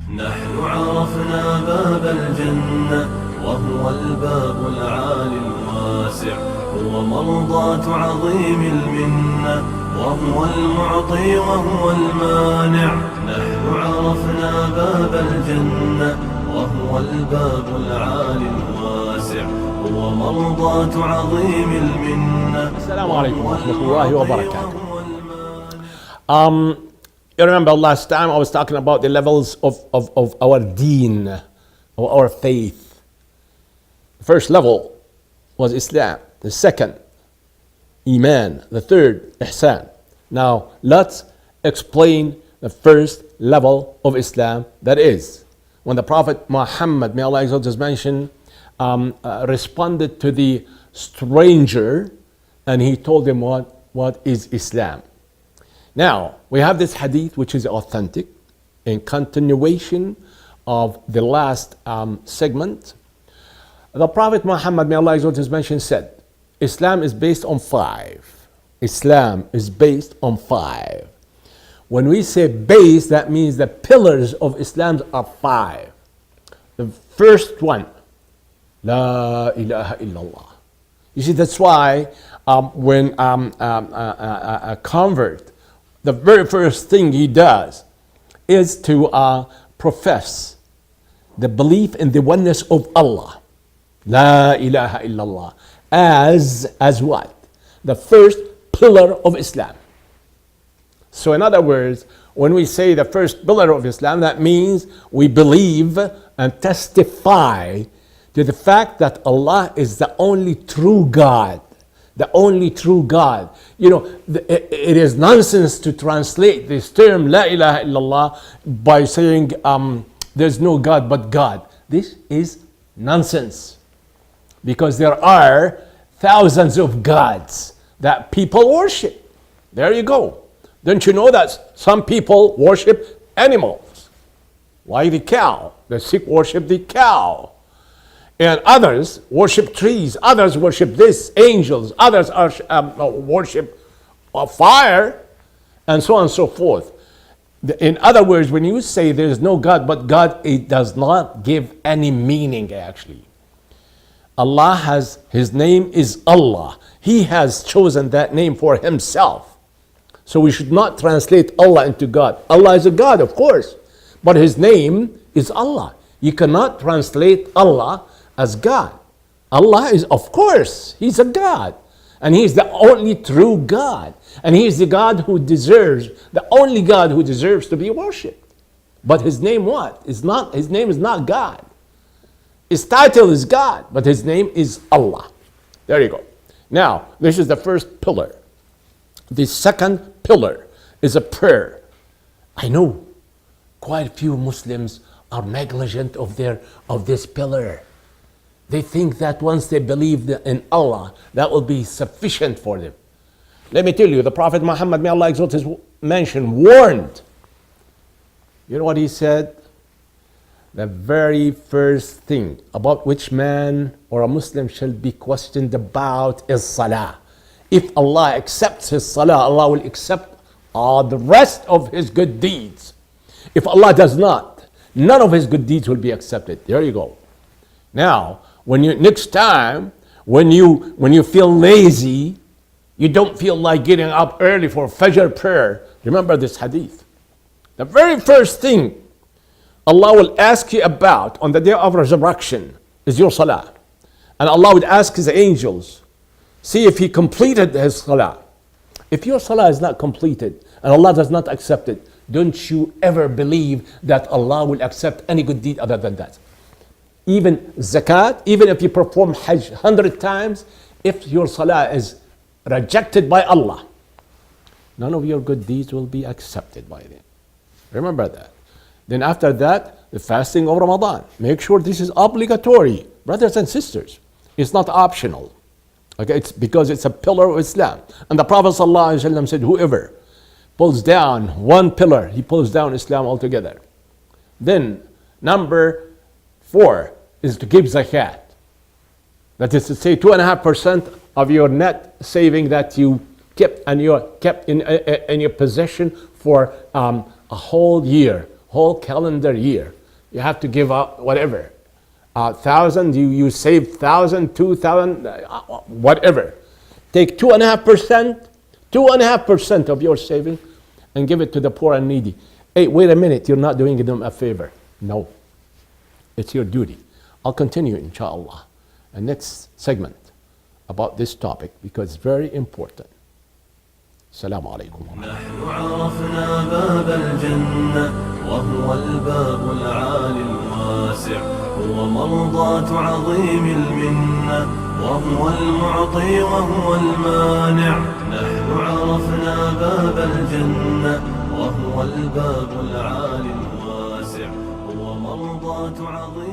نحن عرفنا باب الجنة وهو الباب العالي الواسع، هو مرضاة عظيم المنة وهو المعطي وهو المانع. نحن عرفنا باب الجنة وهو الباب العالي الواسع، هو مرضاة عظيم المنة. السلام عليكم ورحمة الله وبركاته. You remember last time I was talking about the levels of our deen, of our faith. The first level was Islam. The second, Iman. The third, Ihsan. Now, let's explain the first level of Islam. That is, when the Prophet Muhammad, may Allah exalt his mention, responded to the stranger and he told him what is Islam. Now, we have this hadith which is authentic in continuation of the last segment. The Prophet Muhammad, may Allah exalt his mention, said, Islam is based on 5. Islam is based on 5. When we say base, that means the pillars of Islam are 5. The first one, La ilaha illallah. You see, that's why when a convert, the very first thing he does is to profess the belief in the oneness of Allah. La ilaha illallah. As what? The first pillar of Islam. So in other words, when we say the first pillar of Islam, that means we believe and testify to the fact that Allah is the only true God. The only true God. You know, it is nonsense to translate this term, La ilaha illallah, by saying there's no God but God. This is nonsense. Because there are thousands of gods that people worship. There you go. Don't you know that some people worship animals? Like the cow. The Sikh worship the cow. And others worship trees. Others worship this, angels. Others worship fire, and so on and so forth. In other words, when you say there is no God but God, it does not give any meaning actually. Allah has, His name is Allah. He has chosen that name for Himself. So we should not translate Allah into God. Allah is a God, of course, but His name is Allah. You cannot translate Allah as God. Allah is, of course, He's a God. And He's the only true God. And He is the God who deserves, the only God who deserves to be worshipped. But His name what? His name is not God. His title is God, but His name is Allah. There you go. Now, this is the first pillar. The second pillar is a prayer. I know quite a few Muslims are negligent of this pillar. They think that once they believe in Allah, that will be sufficient for them. Let me tell you, the Prophet Muhammad, may Allah exalt his mention, warned. You know what he said? The very first thing about which man or a Muslim shall be questioned about is salah. If Allah accepts his salah, Allah will accept the rest of his good deeds. If Allah does not, none of his good deeds will be accepted. There you go. Now, next time, when you feel lazy, you don't feel like getting up early for Fajr prayer, remember this hadith. The very first thing Allah will ask you about on the day of resurrection is your salah. And Allah would ask His angels, see if He completed His salah. If your salah is not completed and Allah does not accept it, don't you ever believe that Allah will accept any good deed other than that. Even zakat, even if you perform hajj 100 times, if your salah is rejected by Allah, none of your good deeds will be accepted by them. Remember that. Then after that, the fasting of Ramadan. Make sure this is obligatory, brothers and sisters. It's not optional. Okay, it's because it's a pillar of Islam. And the Prophet ﷺ said, whoever pulls down one pillar, he pulls down Islam altogether. Then number 4 is to give zakat. That is to say 2.5% of your net saving that you kept in your possession for a whole year, whole calendar year. You have to give up whatever. 1,000, you save 1,000, 2,000, whatever. Take 2.5%, 2.5% of your saving and give it to the poor and needy. Hey, wait a minute, you're not doing them a favor. No, it's your duty. I'll continue, inshallah, a next segment about this topic because it's very important. السلام عليكم. نحن عرفنا باب الجنة وهو الباب العالي الواسع، هو مرضاة عظيم المنة وهو المعطي وهو المانع. نحن عرفنا باب الجنة وهو الباب العالي الواسع، هو مرضاة عظيم